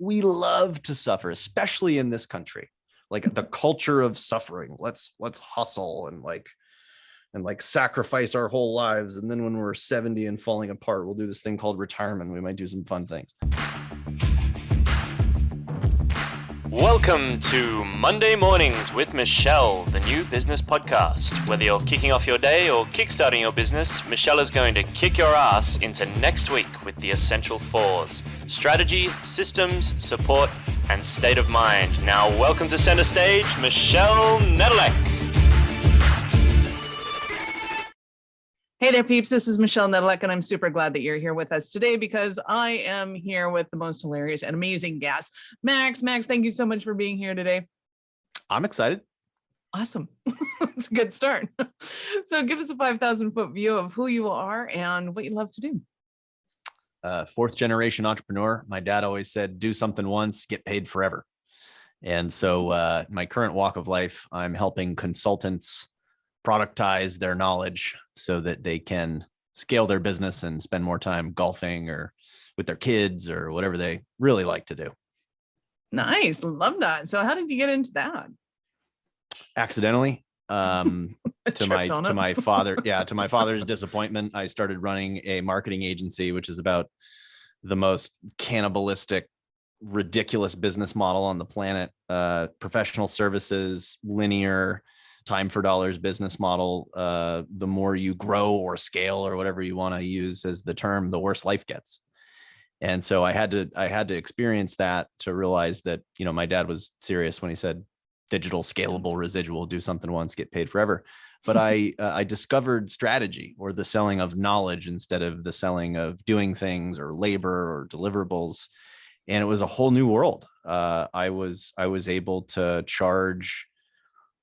we love to suffer, especially in this country. Like the culture of suffering. Let's hustle and sacrifice our whole lives. And then when we're 70 and falling apart, we'll do this thing called retirement. We might do some fun things. Welcome to Monday Mornings with Michelle, the new business podcast. Whether you're kicking off your day or kickstarting your business, Michelle is going to kick your ass into next week with the essential fours: strategy, systems, support, and state of mind. Now, welcome to center stage, Michelle Nedelec. Hey there, peeps. This is Michelle Nedelec, and I'm super glad that you're here with us today because I am here with the most hilarious and amazing guest, Max. Max, thank you so much for being here today. I'm excited. Awesome. It's a good start. So give us a 5,000-foot view of who you are and what you love to do. Fourth generation entrepreneur. My dad always said, do something once, get paid forever. And so my current walk of life, I'm helping consultants productize their knowledge so that they can scale their business and spend more time golfing or with their kids or whatever they really like to do. Nice. Love that. So how did you get into that? Accidentally. To my father's disappointment, I started running a marketing agency, which is about the most cannibalistic, ridiculous business model on the planet. Professional services, linear, time for dollars business model. The more you grow or scale or whatever you want to use as the term, the worse life gets. And so I had to experience that to realize that, my dad was serious when he said digital, scalable, residual, do something once, get paid forever. But I discovered strategy, or the selling of knowledge instead of the selling of doing things or labor or deliverables. And it was a whole new world. I was able to charge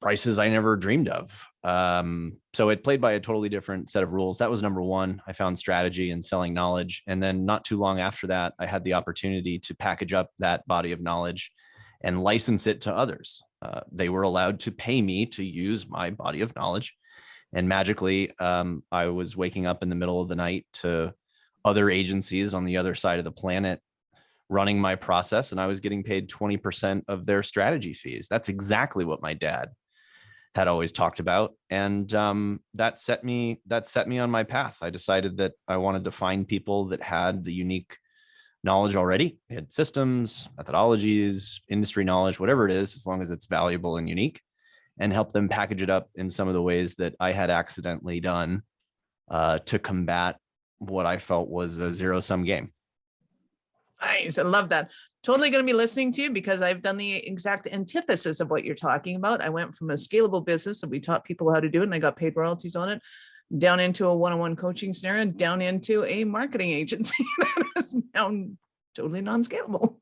prices I never dreamed of. So it played by a totally different set of rules. That was number one. I found strategy and selling knowledge. And then not too long after that, I had the opportunity to package up that body of knowledge and license it to others. They were allowed to pay me to use my body of knowledge. And magically, I was waking up in the middle of the night to other agencies on the other side of the planet running my process, and I was getting paid 20% of their strategy fees. That's exactly what my dad had always talked about. And that set me on my path. I decided that I wanted to find people that had the unique knowledge already. They had systems, methodologies, industry knowledge, whatever it is, as long as it's valuable and unique, and help them package it up in some of the ways that I had accidentally done to combat what I felt was a zero-sum game. Nice. I love that. Totally going to be listening to you because I've done the exact antithesis of what you're talking about. I went from a scalable business that we taught people how to do it, and I got paid royalties on it, down into a one-on-one coaching scenario, down into a marketing agency that is now totally non-scalable.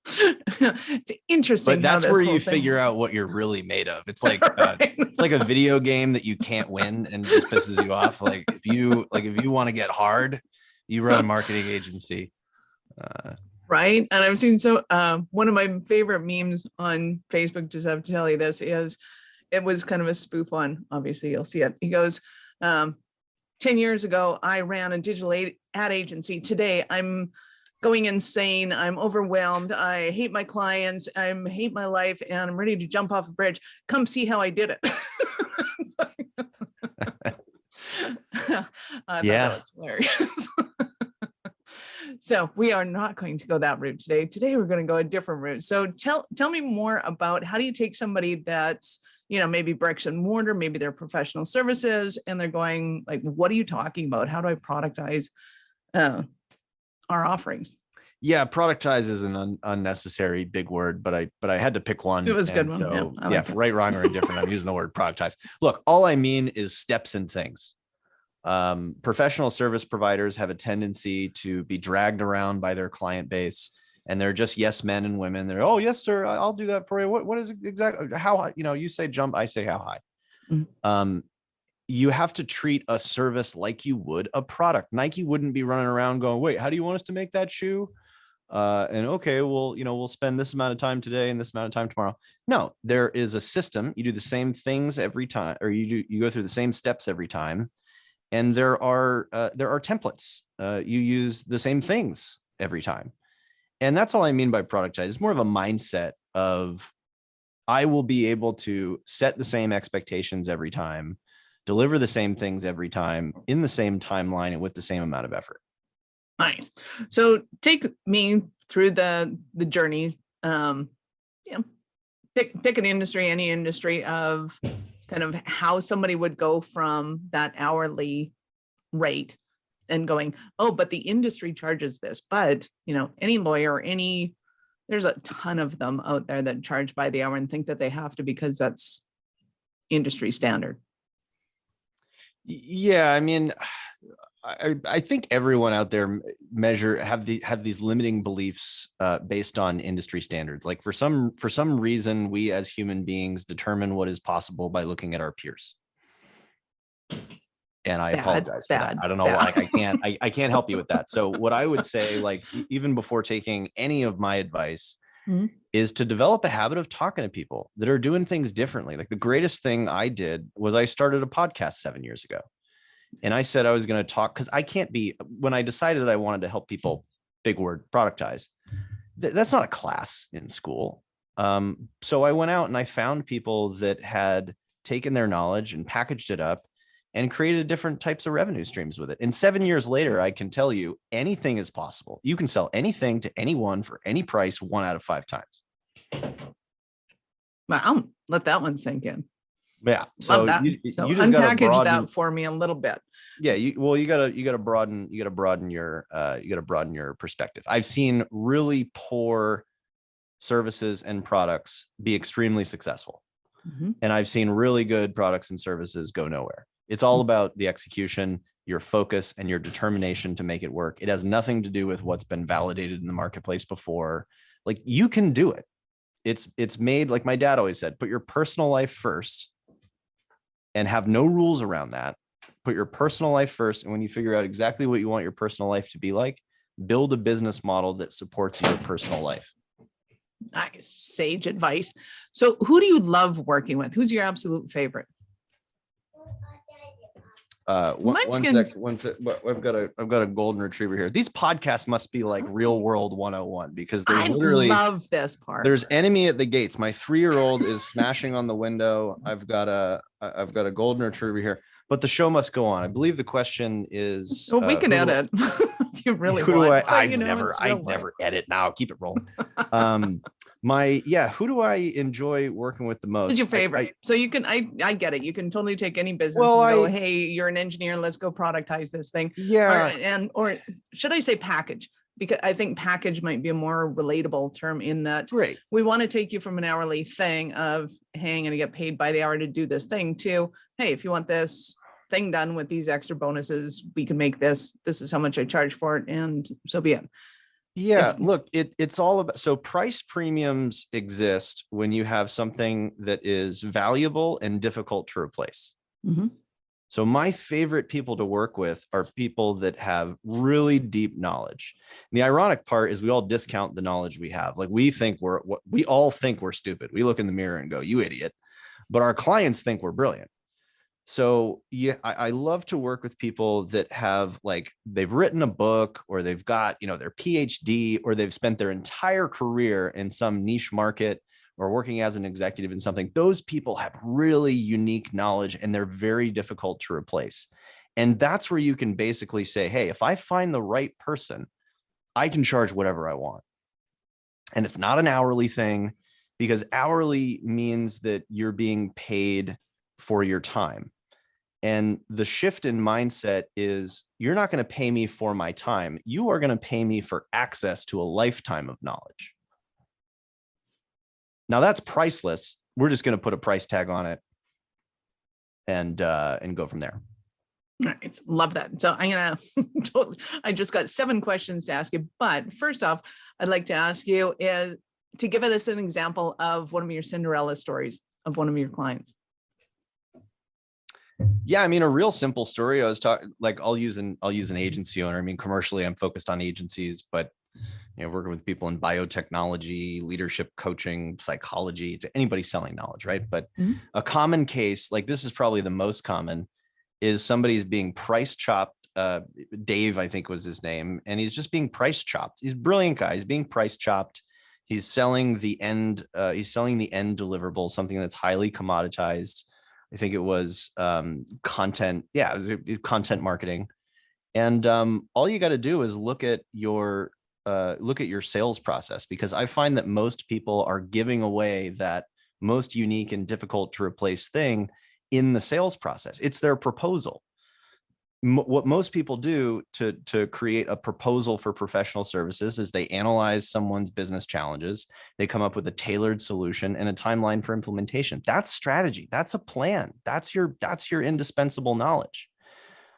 It's interesting. But that's where you figure out what you're really made of. It's like right. Like a video game that you can't win and just pisses you off. Like if you want to get hard, you run a marketing agency. Right. And I've seen one of my favorite memes on Facebook, just have to tell you this, is it was kind of a spoof on, obviously you'll see it. He goes, 10 years ago, I ran a digital ad agency. Today, I'm going insane. I'm overwhelmed. I hate my clients. I hate my life, and I'm ready to jump off a bridge. Come see how I did it. I thought that was hilarious. So we are not going to go that route today. Today, we're going to go a different route. So tell me more about, how do you take somebody that's, maybe bricks and mortar, maybe they're professional services, and they're going like, what are you talking about? How do I productize our offerings? Yeah, productize is an unnecessary big word, but I had to pick one. It was a good one. So right, wrong, or indifferent, I'm using the word productize. Look, all I mean is steps and things. Professional service providers have a tendency to be dragged around by their client base, and they're just yes men and women. They're, oh yes sir, I'll do that for you. What is it exactly? How high? You say jump, I say how high. Mm-hmm. You have to treat a service like you would a product. Nike wouldn't be running around going, wait, how do you want us to make that shoe? And okay, well, we'll spend this amount of time today and this amount of time tomorrow. No, there is a system. You do the same things every time, or you go through the same steps every time. And there are templates. You use the same things every time. And that's all I mean by productize. It's more of a mindset of I will be able to set the same expectations every time, deliver the same things every time in the same timeline and with the same amount of effort. Nice. So take me through the journey. Yeah, pick an industry, any industry, of kind of how somebody would go from that hourly rate and going, oh, but the industry charges this. But any lawyer, there's a ton of them out there that charge by the hour and think that they have to because that's industry standard. Yeah, I mean, I think everyone out there have these limiting beliefs based on industry standards. Like for some reason, we as human beings determine what is possible by looking at our peers. And I apologize for that. I don't know why. I can't help you with that. So what I would say, like even before taking any of my advice, is to develop a habit of talking to people that are doing things differently. Like the greatest thing I did was I started a podcast 7 years ago. And I said I was going to talk because when I decided I wanted to help people, big word, productize. That's not a class in school. So I went out and I found people that had taken their knowledge and packaged it up and created different types of revenue streams with it. And 7 years later, I can tell you anything is possible. You can sell anything to anyone for any price 1 out of 5 times. Wow, let that one sink in. Yeah. So you just unpackage that for me a little bit. Yeah. You gotta broaden your perspective. I've seen really poor services and products be extremely successful. And I've seen really good products and services go nowhere. It's all about the execution, your focus, and your determination to make it work. It has nothing to do with what's been validated in the marketplace before. Like you can do it. It's made, like my dad always said, put your personal life first and have no rules around that. Put your personal life first. And when you figure out exactly what you want your personal life to be like, build a business model that supports your personal life. Nice. Sage advice. So who do you love working with? Who's your absolute favorite? One sec. I've got a golden retriever here. These podcasts must be like Real World 101 because there's literally love this part. There's enemy at the gates. My 3-year-old is smashing on the window. I've got a golden retriever here, but the show must go on. I believe the question is. Well, we can edit. If you really who want. I never edit now. Keep it rolling. Who do I enjoy working with the most? Who's your favorite? So you can, I get it. You can totally take any business and go, hey, you're an engineer. Let's go productize this thing. Yeah. Or should I say package? Because I think package might be a more relatable term in that we want to take you from an hourly thing of, hey, I'm going to get paid by the hour to do this thing to, hey, if you want this thing done with these extra bonuses, we can make this is how much I charge for it, and so be it. Look, it's all about, so price premiums exist when you have something that is valuable and difficult to replace. So my favorite people to work with are people that have really deep knowledge. And the ironic part is we all discount the knowledge we have. Like we all think we're stupid. We look in the mirror and go, you idiot. But our clients think we're brilliant. So yeah, I love to work with people that have, like, they've written a book, or they've got, their PhD, or they've spent their entire career in some niche market or working as an executive in something. Those people have really unique knowledge and they're very difficult to replace. And that's where you can basically say, hey, if I find the right person, I can charge whatever I want. And it's not an hourly thing, because hourly means that you're being paid for your time. And the shift in mindset is, you're not going to pay me for my time. You are going to pay me for access to a lifetime of knowledge. Now that's priceless. We're just going to put a price tag on it and go from there. Nice. Love that. So I'm going to, I just got 7 questions to ask you, but first off, I'd like to ask you to give us an example of one of your Cinderella stories of one of your clients. Yeah, I mean, a real simple story. I was talking, like, I'll use an agency owner. I mean, commercially, I'm focused on agencies, but working with people in biotechnology, leadership coaching, psychology, to anybody selling knowledge, right? But a common case, like this is probably the most common, is somebody's being price chopped Dave, I think was his name, and he's just being price chopped. He's a brilliant guy. He's being price chopped. He's selling the end. He's selling the end deliverable, something that's highly commoditized. I think it was content. Yeah, it was content marketing. And all you got to do is look at your sales process, because I find that most people are giving away that most unique and difficult to replace thing in the sales process. It's their proposal. What most people do to create a proposal for professional services is they analyze someone's business challenges. They come up with a tailored solution and a timeline for implementation. That's strategy. That's a plan. That's your indispensable knowledge.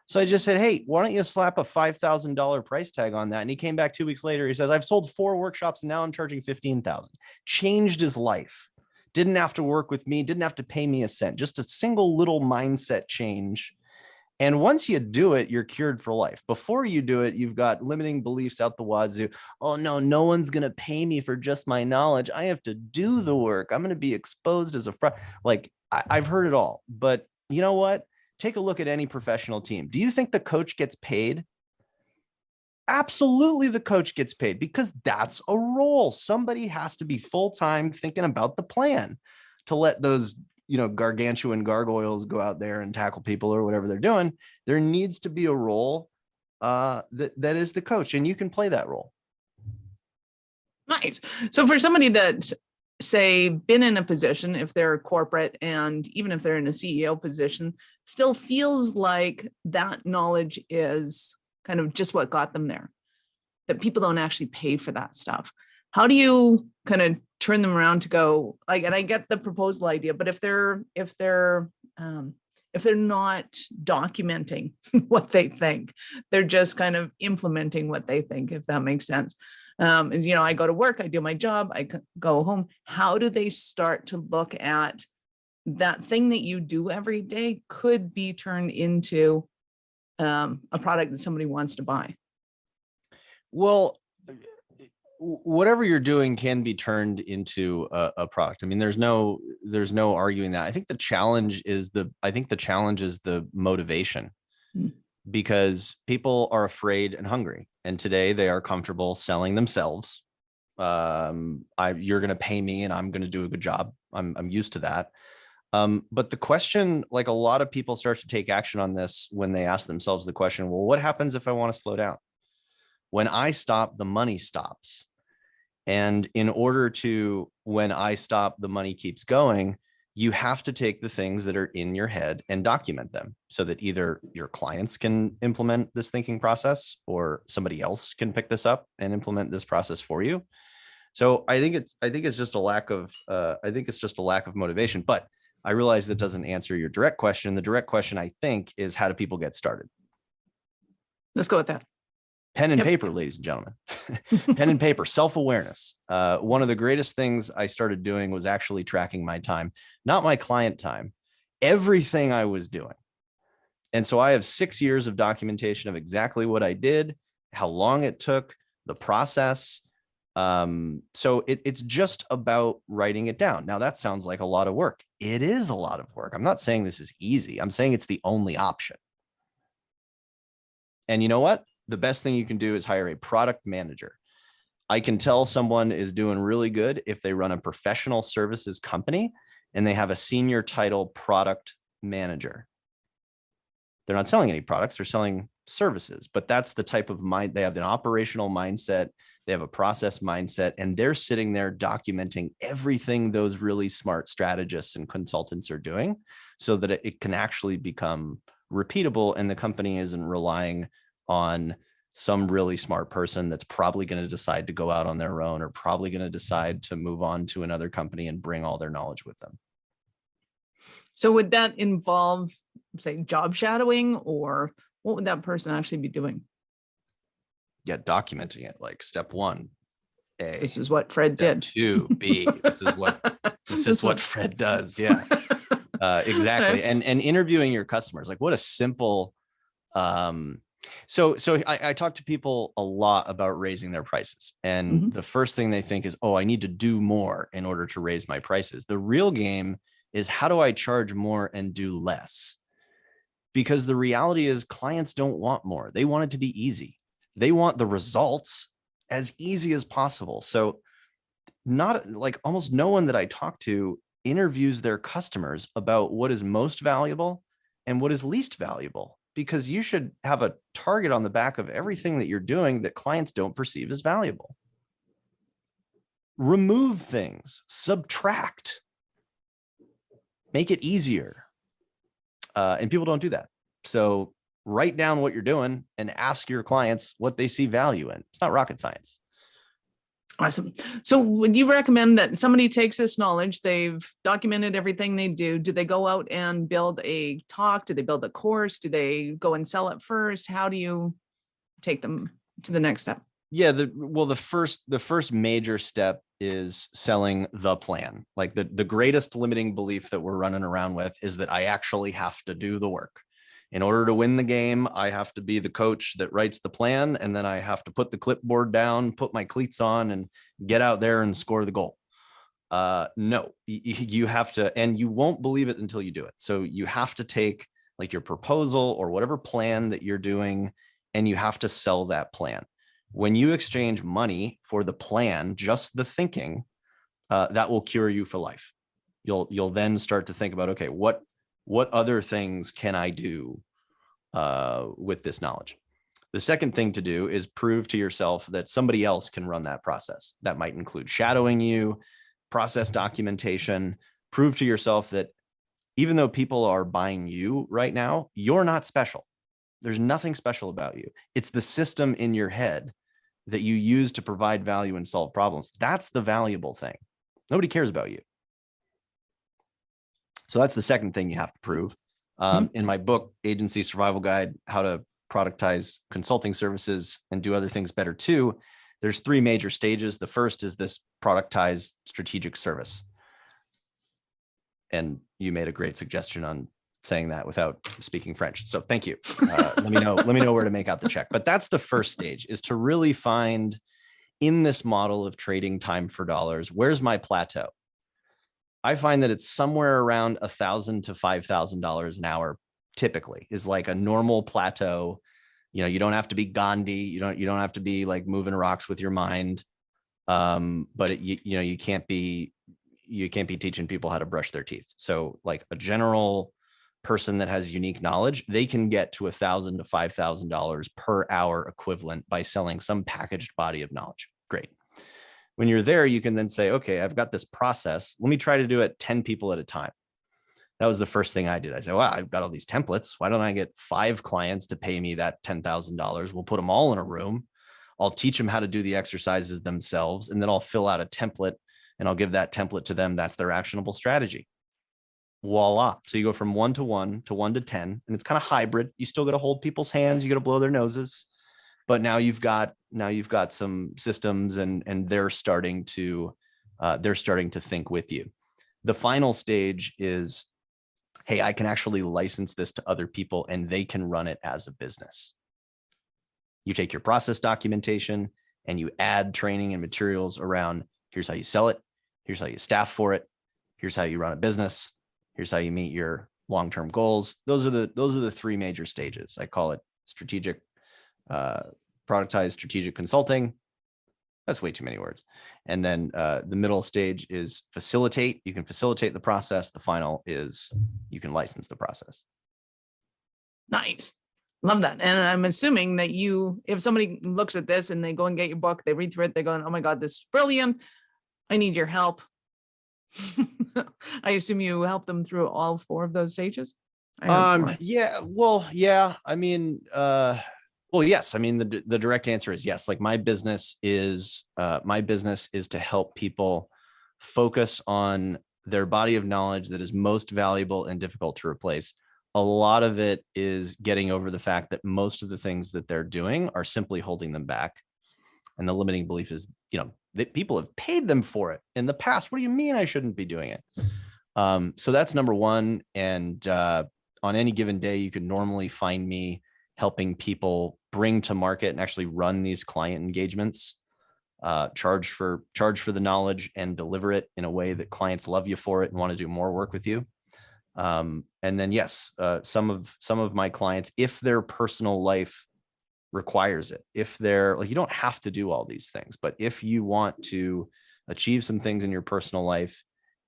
So I just said, hey, why don't you slap a $5,000 price tag on that? And he came back 2 weeks later. He says, I've sold 4 workshops and now I'm charging $15,000. Changed his life. Didn't have to work with me. Didn't have to pay me a cent. Just a single little mindset change. And once you do it, you're cured for life. Before you do it, you've got limiting beliefs out the wazoo. Oh, no one's going to pay me for just my knowledge. I have to do the work. I'm going to be exposed as a fraud. Like, I've heard it all. But you know what? Take a look at any professional team. Do you think the coach gets paid? Absolutely, the coach gets paid, because that's a role. Somebody has to be full-time thinking about the plan to let those, gargantuan gargoyles go out there and tackle people or whatever they're doing. There needs to be a role that is the coach, and you can play that role. Nice. So for somebody that's, say, been in a position, if they're corporate and even if they're in a CEO position, still feels like that knowledge is kind of just what got them there, that people don't actually pay for that stuff. How do you kind of turn them around to go, like, and I get the proposal idea, but if they're not documenting what they think, they're just kind of implementing what they think, if that makes sense. I go to work, I do my job, I go home. How do they start to look at that thing that you do every day could be turned into a product that somebody wants to buy? Well, whatever you're doing can be turned into a product. I mean, there's no arguing that. I think the challenge is the motivation, because people are afraid and hungry. And today they are comfortable selling themselves. You're going to pay me and I'm going to do a good job. I'm used to that. But the question, like, a lot of people start to take action on this when they ask themselves the question, well, what happens if I want to slow down? When I stop, the money stops. And in order to, when I stop, the money keeps going, you have to take the things that are in your head and document them, so that either your clients can implement this thinking process or somebody else can pick this up and implement this process for you. So I think it's just a lack of motivation. But I realize that doesn't answer your direct question. The direct question, I think, is, how do people get started? Let's go with that. Pen and paper, ladies and gentlemen. Pen and paper, self-awareness. One of the greatest things I started doing was actually tracking my time, not my client time, everything I was doing. And so I have 6 years of documentation of exactly what I did, how long it took, the process. So it's just about writing it down. Now, that sounds like a lot of work. It is a lot of work. I'm not saying this is easy. I'm saying it's the only option. And you know what? The best thing you can do is hire a product manager. I can tell someone is doing really good if they run a professional services company and they have a senior title product manager. They're not selling any products, they're selling services, but that's the type of mind. They have an operational mindset, they have a process mindset, and they're sitting there documenting everything those really smart strategists and consultants are doing, so that it can actually become repeatable, and the company isn't relying on some really smart person that's probably going to decide to go out on their own, or probably going to decide to move on to another company and bring all their knowledge with them. So would that involve, say, job shadowing, or what would that person actually be doing? Yeah, documenting it, like step 1, A. This is what Fred did. 2, B. This is what Fred does. Yeah, exactly. And interviewing your customers, like, what a simple. So I talk to people a lot about raising their prices, and the first thing they think is, oh, I need to do more in order to raise my prices. The real game is, how do I charge more and do less? because the reality is clients don't want more. They want it to be easy. They want the results as easy as possible. So not like almost no one that I talk to interviews their customers about what is most valuable and what is least valuable, because you should have a target on the back of everything that you're doing that clients don't perceive as valuable. Remove things, subtract, make it easier. And people don't do that. So write down what you're doing and ask your clients what they see value in. It's not rocket science. Awesome. So would you recommend that somebody takes this knowledge, they've documented everything they do they go out and build a talk? Do they build a course? Do they go and sell it first? How do you take them to the next step? Yeah, the first major step is selling the plan. Like the greatest limiting belief that we're running around with is that I actually have to do the work. In order to win the game, I have to be the coach that writes the plan, and then I have to put the clipboard down, put my cleats on, and get out there and score the goal. No, you have to, and you won't believe it until you do it. So you have to take like your proposal or whatever plan that you're doing, and you have to sell that plan. When you exchange money for the plan, just the thinking, that will cure you for life. You'll then start to think about, okay, what other things can I do with this knowledge? The second thing to do is prove to yourself that somebody else can run that process. That might include shadowing you, process documentation. Prove to yourself that even though people are buying you right now, you're not special. There's nothing special about you. It's the system in your head that you use to provide value and solve problems. That's the valuable thing. Nobody cares about you. So that's the second thing you have to prove. In my book, Agency Survival Guide, How to Productize Consulting Services and Do Other Things Better Too, there's 3 major stages. The first is this productize strategic service. And you made a great suggestion on saying that without speaking French. So thank you. Let me know where to make out the check. But that's the first stage, is to really find in this model of trading time for dollars, where's my plateau? I find that it's somewhere around $1,000 to $5,000 an hour, typically, is like a normal plateau. You know, you don't have to be Gandhi. You don't have to be like moving rocks with your mind. But you can't be teaching people how to brush their teeth. So like a general person that has unique knowledge, they can get to $1,000 to $5,000 per hour equivalent by selling some packaged body of knowledge. Great. When you're there, you can then say, okay, I've got this process. Let me try to do it 10 people at a time. That was the first thing I did. I said, well, I've got all these templates. Why don't I get 5 clients to pay me that $10,000? We'll put them all in a room. I'll teach them how to do the exercises themselves, and then I'll fill out a template and I'll give that template to them. That's their actionable strategy. Voila. So you go from 1 to 1 to 1 to 10, and it's kind of hybrid. You still got to hold people's hands. You got to blow their noses. But now you've got some systems, and they're starting to think with you. The final stage is, hey, I can actually license this to other people and they can run it as a business. You take your process documentation and you add training and materials around, here's how you sell it, here's how you staff for it, here's how you run a business, here's how you meet your long-term goals. Those are the 3 major stages. I call it strategic, productize, strategic consulting. That's way too many words. And then the middle stage is facilitate. You can facilitate the process. The final is you can license the process. Nice. Love that. And I'm assuming that if somebody looks at this and they go and get your book, they read through it, they're going, oh my God, this is brilliant. I need your help. I assume you help them through all 4 of those stages. Yeah. Well, yeah. I mean, well, yes. I mean, the direct answer is yes. Like my business is to help people focus on their body of knowledge that is most valuable and difficult to replace. A lot of it is getting over the fact that most of the things that they're doing are simply holding them back. And the limiting belief is, that people have paid them for it in the past. What do you mean I shouldn't be doing it? So that's number 1. And on any given day, you can normally find me helping people bring to market and actually run these client engagements, charge for the knowledge and deliver it in a way that clients love you for it and want to do more work with you. And then, yes, some of my clients, if their personal life requires it, if they're like, you don't have to do all these things, but if you want to achieve some things in your personal life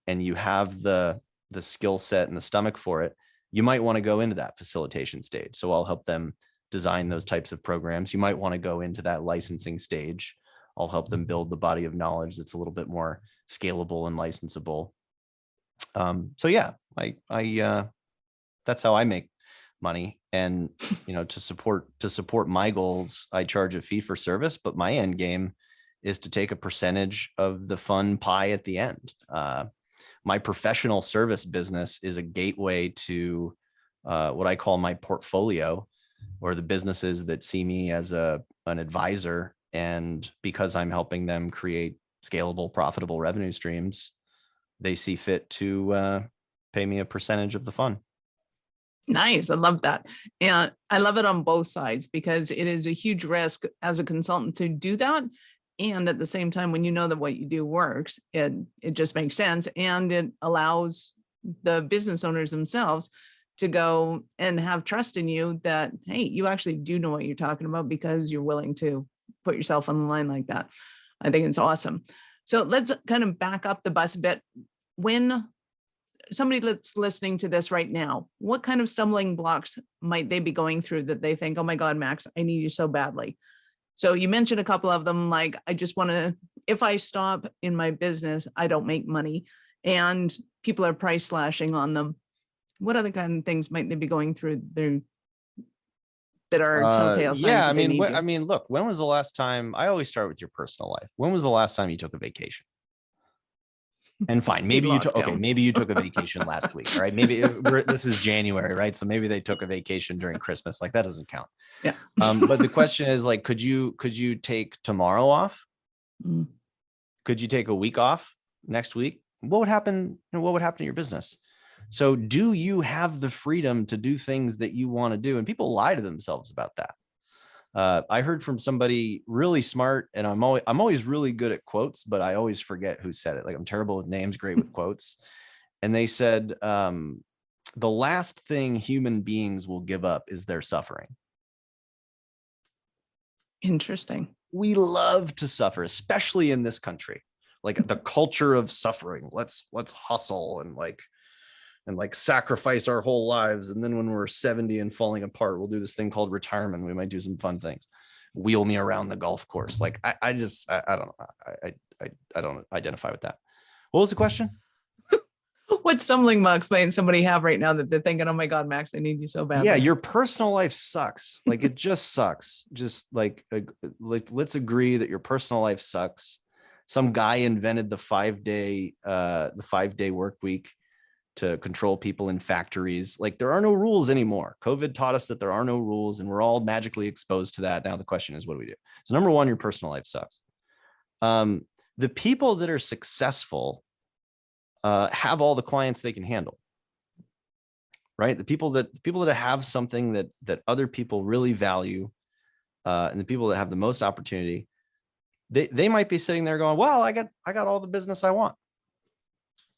and you have the skill set and the stomach for it, you might want to go into that facilitation stage. So I'll help them design those types of programs. You might want to go into that licensing stage. I'll help them build the body of knowledge that's a little bit more scalable and licensable. So yeah, I that's how I make money. And, you know, to support my goals, I charge a fee for service, but my end game is to take a percentage of the fun pie at the end. My professional service business is a gateway to what I call my portfolio, or the businesses that see me as an advisor. And because I'm helping them create scalable, profitable revenue streams, they see fit to pay me a percentage of the fun. Nice. I love that. And I love it on both sides, because it is a huge risk as a consultant to do that. And at the same time, when you know that what you do works, it just makes sense. And it allows the business owners themselves to go and have trust in you that, hey, you actually do know what you're talking about, because you're willing to put yourself on the line like that. I think it's awesome. So let's kind of back up the bus a bit. When somebody that's listening to this right now, what kind of stumbling blocks might they be going through that they think, oh my God, Max, I need you so badly? So you mentioned a couple of them, like, I just want to, if I stop in my business, I don't make money, and people are price slashing on them. What other kind of things might they be going through there that are telltale signs? Yeah, I mean, look, when was the last time? I always start with your personal life. When was the last time you took a vacation? And fine, maybe you took, okay, maybe you took a vacation last week, right? Maybe this is January, right? So maybe they took a vacation during Christmas. Like, that doesn't count. Yeah. But the question is, like, could you take tomorrow off? Mm. Could you take a week off next week? What would happen? What would happen to your business? So do you have the freedom to do things that you want to do? And people lie to themselves about that. I heard from somebody really smart, and I'm always really good at quotes, but I always forget who said it. Like, I'm terrible with names, great with quotes. And they said, the last thing human beings will give up is their suffering. Interesting. We love to suffer, especially in this country. Like, the culture of suffering. Let's hustle and sacrifice our whole lives. And then when we're 70 and falling apart, we'll do this thing called retirement. We might do some fun things. Wheel me around the golf course. Like, I don't identify with that. What was the question? What stumbling blocks might somebody have right now that they're thinking, oh my God, Max, I need you so badly? Yeah, your personal life sucks. Like, it just sucks. Just like let's agree that your personal life sucks. Some guy invented the 5-day work week to control people in factories. Like, there are no rules anymore. COVID taught us that there are no rules, and we're all magically exposed to that. Now the question is, what do we do? So number one, your personal life sucks. The people that are successful have all the clients they can handle, right? The people that have something that other people really value, and the people that have the most opportunity, they might be sitting there going, well, I got all the business I want.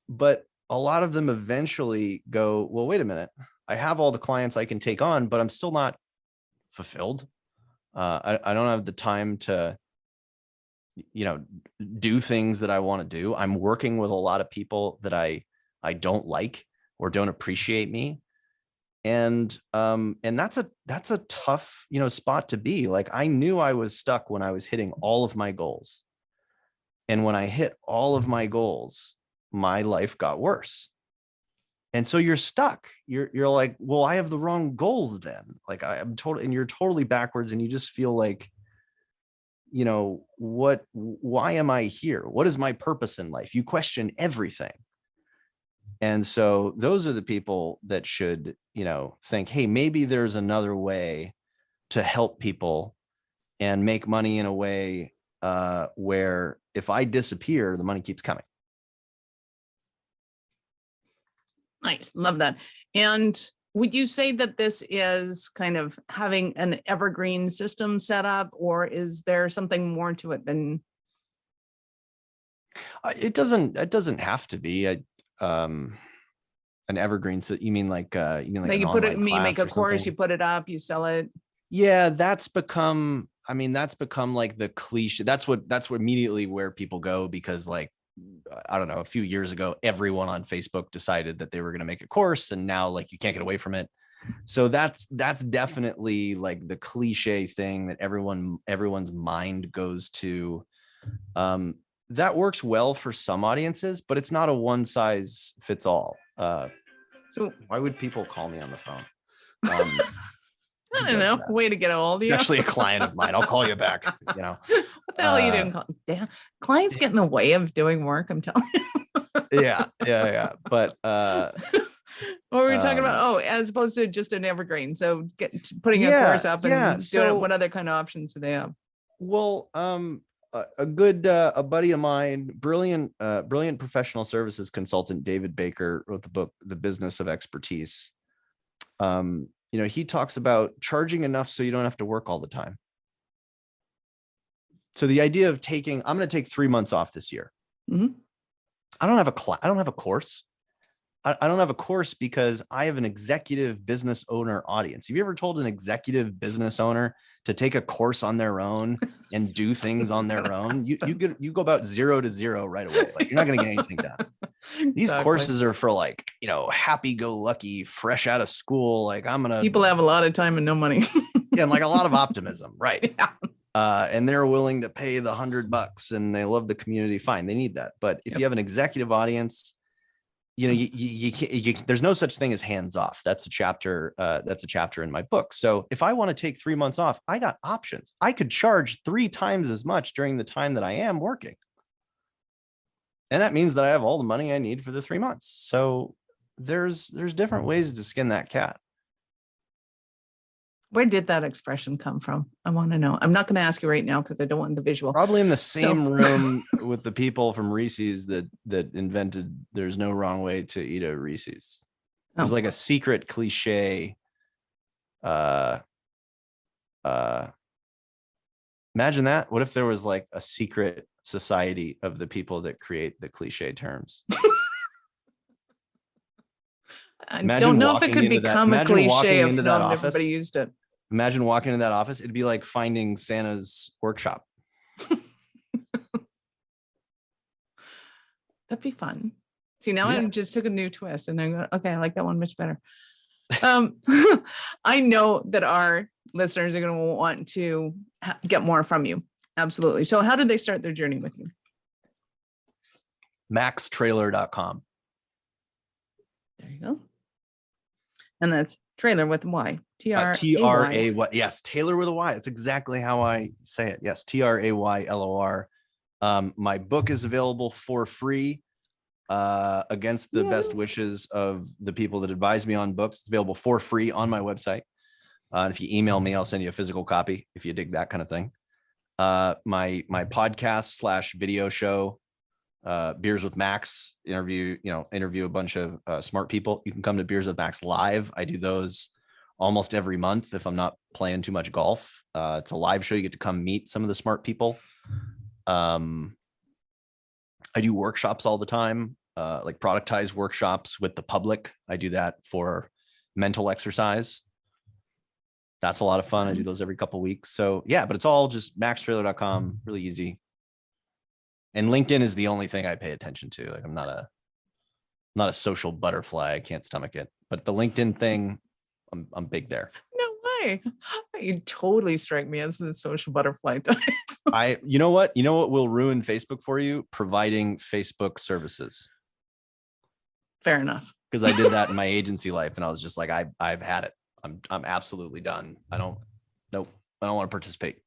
But a lot of them eventually go, well, wait a minute, I have all the clients I can take on, but I'm still not fulfilled. I don't have the time to, do things that I want to do. I'm working with a lot of people that I don't like or don't appreciate me. And that's a tough, spot to be. Like, I knew I was stuck when I was hitting all of my goals. And when I hit all of my goals, my life got worse. And so you're stuck. You're like, well, I have the wrong goals then. Like, I'm totally, and you're totally backwards, and you just feel like, why am I here? What is my purpose in life? You question everything. And so those are the people that should, think, hey, maybe there's another way to help people and make money in a way where if I disappear, the money keeps coming. Nice. Love that. And would you say that this is kind of having an evergreen system set up, or is there something more to it than? It doesn't have to be. An evergreen. So you mean like Like an you put it, online you make class a or course, something? you put it up, you sell it. Yeah, that's become, like the cliche. That's what immediately where people go, because like, I don't know, a few years ago, everyone on Facebook decided that they were going to make a course, and now like you can't get away from it. So that's definitely like the cliche thing that everyone's mind goes to. That works well for some audiences, but it's not a one size fits all. So Why would people call me on the phone? I Who don't does know, that? way to get a hold of It's you. actually a client of mine. I'll call you back. What the hell are you doing? Damn, clients get in the way of doing work. I'm telling you. Yeah. But What were we talking about? Oh, as opposed to just an evergreen. So putting a yeah, course up yeah. and doing it. So, What other kind of options do they have? well, a good a buddy of mine, brilliant professional services consultant, David Baker, wrote the book The Business of Expertise. He talks about charging enough so you don't have to work all the time. So the idea of I'm going to take 3 months off this year. Mhm. I don't have a course. I don't have a course because I have an executive business owner audience. Have you ever told an executive business owner to take a course on their own and do things on their own? You go about 0 to 0 right away. Like, you're not going to get anything done. These Exactly. courses are for like, happy-go-lucky, fresh out of school. Like, People have a lot of time and no money. yeah, and like a lot of optimism, right? Yeah. And they're willing to pay the $100 and they love the community. Fine, they need that. But if you have an executive audience, there's no such thing as hands off. That's a chapter in my book. So if I want to take 3 months off, I got options. I could charge 3 times as much during the time that I am working. And that means that I have all the money I need for the 3 months. So there's different ways to skin that cat. Where did that expression come from? I want to know. I'm not going to ask you right now because I don't want the visual. Probably in the same room with the people from Reese's that invented "There's no wrong way to eat a Reese's." It was like a secret cliche. Imagine that. What if there was like a secret society of the people that create the cliche terms? I don't know if it could become a cliche if not everybody used it. Imagine walking into that office. It'd be like finding Santa's workshop. That'd be fun. See, now I just took a new twist and I go, okay, I like that one much better. I know that our listeners are going to want to get more from you. Absolutely. So how did they start their journey with you? MaxTraylor.com. There you go. And that's Traylor with a Y. T-R-A-Y. Yes, Taylor with a Y. That's exactly how I say it. Yes, Traylor. My book is available for free against the best wishes of the people that advise me on books. It's available for free on my website. And if you email me, I'll send you a physical copy if you dig that kind of thing. My podcast / video show, Beers with Max, interview a bunch of smart people. You can come to Beers with Max live. I do those almost every month if I'm not playing too much golf. It's a live show. You get to come meet some of the smart people. I do workshops all the time, like Productize workshops with the public. I do that for mental exercise. That's a lot of fun. I do those every couple of weeks. So yeah, but it's all just maxtrailer.com, really easy. And LinkedIn is the only thing I pay attention to. Like, I'm not a social butterfly. I can't stomach it. But the LinkedIn thing, I'm big there. No way. You totally strike me as the social butterfly type. You know what will ruin Facebook for you? Providing Facebook services. Fair enough. Because I did that in my agency life, and I was just like, I've had it. I'm absolutely done. I don't want to participate.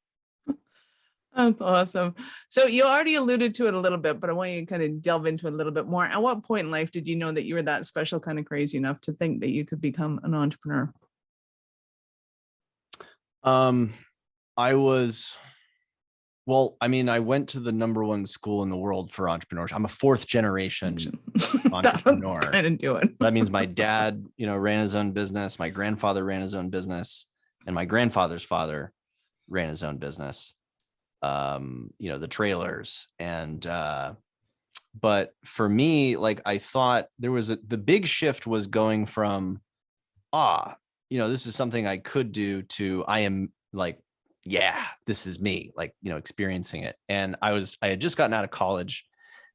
That's awesome. So you already alluded to it a little bit, but I want you to kind of delve into it a little bit more. At what point in life did you know that you were that special, kind of crazy enough to think that you could become an entrepreneur? I went to the #1 school in the world for entrepreneurship. I'm a 4th generation entrepreneur. I didn't do it. That means my dad, ran his own business. My grandfather ran his own business, and my grandfather's father ran his own business. The Traylors, and But for me, like I thought there was the big shift was going from, this is something I could do to I am like, yeah, this is me, like, experiencing it. And I had just gotten out of college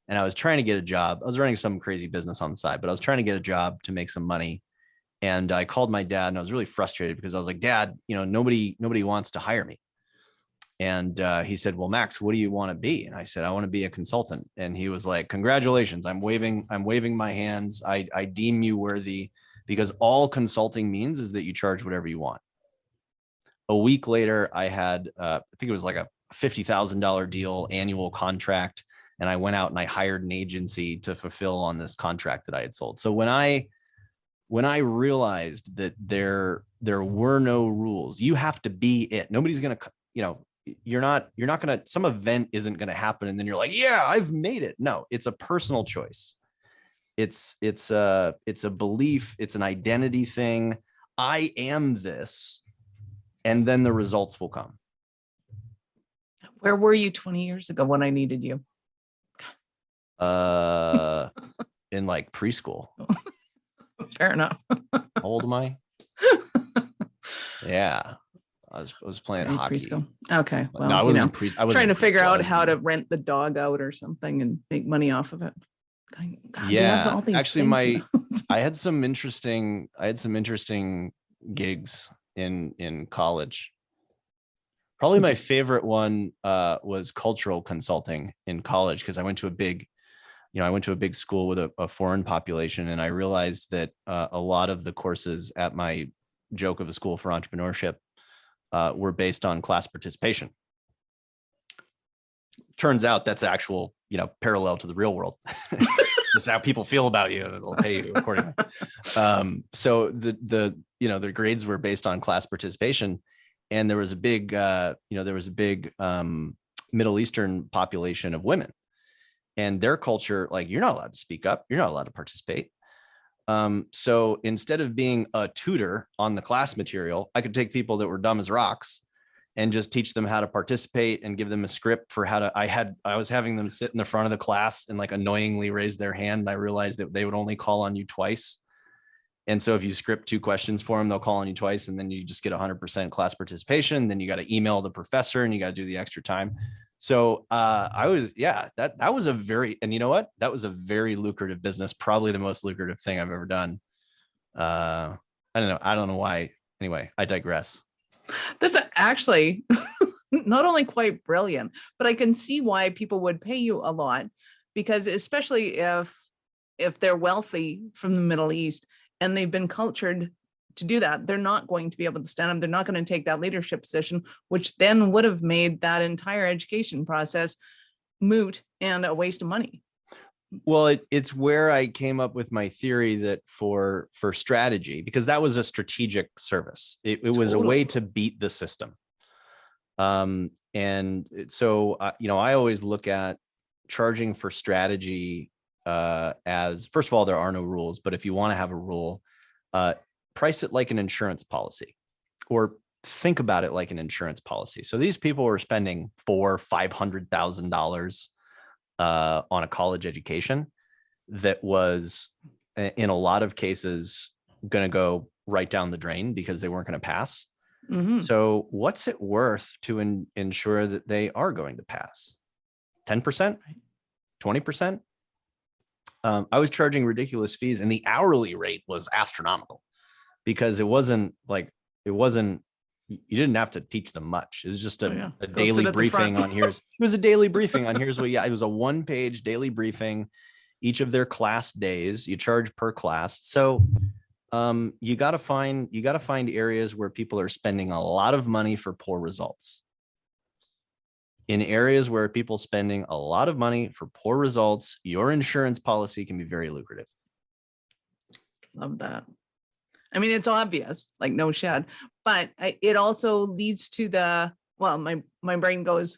and I was trying to get a job. I was running some crazy business on the side, but I was trying to get a job to make some money. And I called my dad and I was really frustrated because I was like, Dad, nobody wants to hire me. And he said, well, Max, what do you want to be? And I said, I want to be a consultant. And he was like, congratulations. I'm waving my hands. I deem you worthy, because all consulting means is that you charge whatever you want. A week later, I had, I think it was like a $50,000 deal, annual contract. And I went out and I hired an agency to fulfill on this contract that I had sold. So when I realized that there were no rules, you have to be it. Nobody's going to, you're not going to, some event isn't going to happen. And then you're like, yeah, I've made it. No, it's a personal choice. It's a belief. It's an identity thing. I am this. And then the results will come. Where were you 20 years ago when I needed you? In like preschool. Fair enough. How old am I? Yeah. I was playing hockey. Preschool. Okay. Well, no, I wasn't I was trying to figure out how to rent the dog out or something and make money off of it. God, yeah. Actually, I had some interesting gigs in college. Probably my favorite one was cultural consulting in college, because I went to a big school with a foreign population, and I realized that a lot of the courses at my joke of a school for entrepreneurship were based on class participation. Turns out that's actual, parallel to the real world. Just how people feel about you, they'll pay you accordingly. So the grades were based on class participation, and there was a big, Middle Eastern population of women, and their culture, like, you're not allowed to speak up, you're not allowed to participate. So instead of being a tutor on the class material, I could take people that were dumb as rocks and just teach them how to participate and give them a script for how to, I was having them sit in the front of the class and like annoyingly raise their hand. And I realized that they would only call on you twice. And so if you script 2 questions for them, they'll call on you twice, and then you just get 100% class participation. Then you got to email the professor and you got to do the extra time. So that was a very, and you know what? That was a very lucrative business, probably the most lucrative thing I've ever done. I don't know why. Anyway, I digress. That's actually not only quite brilliant, but I can see why people would pay you a lot, because especially if they're wealthy from the Middle East and they've been cultured to do that, they're not going to be able to stand up. They're not going to take that leadership position, which then would have made that entire education process moot and a waste of money. Well, it's where I came up with my theory that for strategy, because that was a strategic service. It was a way to beat the system. And so, I always look at charging for strategy as, first of all, there are no rules, but if you want to have a rule, price it like an insurance policy, or think about it like an insurance policy. So these people were spending $400,000-$500,000 on a college education that was, in a lot of cases, going to go right down the drain because they weren't going to pass. Mm-hmm. So what's it worth to ensure that they are going to pass? 10%, 20%? I was charging ridiculous fees, and the hourly rate was astronomical, because you didn't have to teach them much. It was just a daily briefing on it was a daily briefing on it was a 1-page daily briefing each of their class days. You charge per class. So you got to find areas where people are spending a lot of money for poor results. In areas where people spending a lot of money for poor results, your insurance policy can be very lucrative. Love that. I mean, it's obvious, like no shed, but it also leads to my brain goes,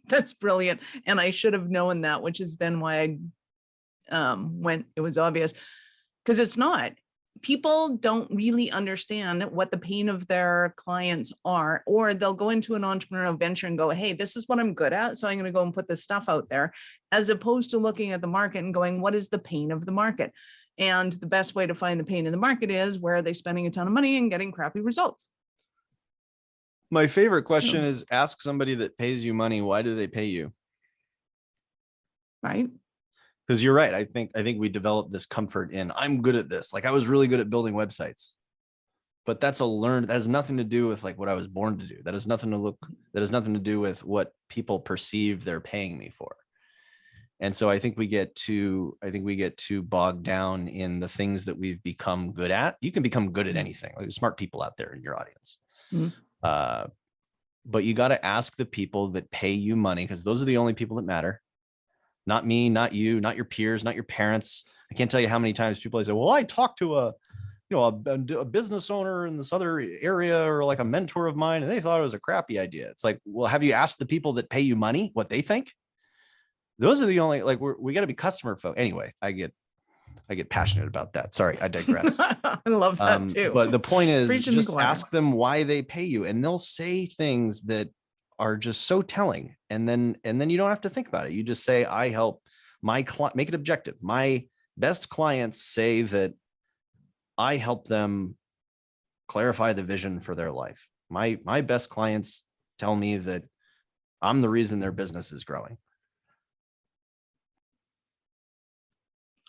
that's brilliant. And I should have known that, which is then why I went, it was obvious, because it's not. people don't really understand what the pain of their clients are, or they'll go into an entrepreneurial venture and go, hey, this is what I'm good at, so I'm going to go and put this stuff out there, as opposed to looking at the market and going, what is the pain of the market? And the best way to find the pain in the market is, where are they spending a ton of money and getting crappy results? My favorite question is, ask somebody that pays you money, why do they pay you? Right. Because you're right. I think we developed this comfort in, I'm good at this. Like, I was really good at building websites, but that has nothing to do with like what I was born to do. That has nothing to do with what people perceive they're paying me for. And so I think we get too bogged down in the things that we've become good at. You can become good at anything. Like, there's smart people out there in your audience. Mm-hmm. But you got to ask the people that pay you money, because those are the only people that matter. Not me, not you, not your peers, not your parents. I can't tell you how many times people say, well, I talked to a business owner in this other area, or like a mentor of mine, and they thought it was a crappy idea. It's like, well, have you asked the people that pay you money what they think? Those are the only, like, we got to be customer folk. Anyway, I get passionate about that. Sorry, I digress. I love that too. But the point is, just ask them why they pay you, and they'll say things that are just so telling. And then you don't have to think about it. You just say, I help my client, make it objective. My best clients say that I help them clarify the vision for their life. My best clients tell me that I'm the reason their business is growing.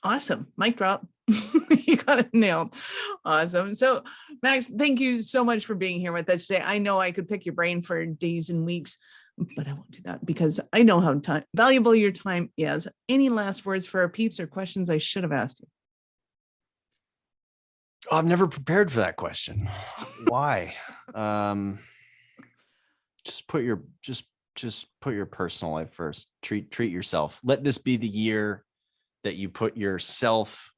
Awesome. Mic drop. You got it nailed. Awesome. So, Max, thank you so much for being here with us today. I know I could pick your brain for days and weeks, but I won't do that because I know how valuable your time is. Any last words for our peeps or questions I should have asked you? Oh, I've never prepared for that question. Why? Just put your personal life first. Treat yourself. Let this be the year that you put yourself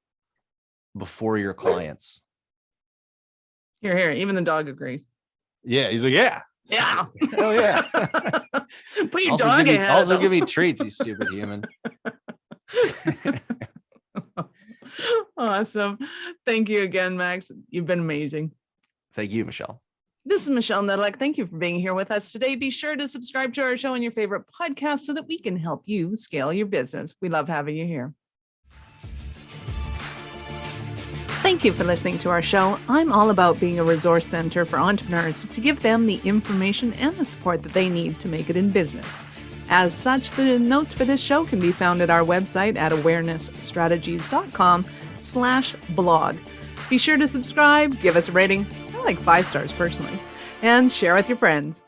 before your clients. Here. Even the dog agrees. Yeah, he's like, yeah. Yeah. Oh yeah. Put your dog ahead. Also give me treats, you stupid human. Awesome. Thank you again, Max. You've been amazing. Thank you, Michelle. This is Michelle Nedlick. Thank you for being here with us today. Be sure to subscribe to our show on your favorite podcast so that we can help you scale your business. We love having you here. Thank you for listening to our show. I'm all about being a resource center for entrepreneurs to give them the information and the support that they need to make it in business. As such, the notes for this show can be found at our website at awarenessstrategies.com/blog. Be sure to subscribe, give us a rating. I like 5 stars personally, and share with your friends.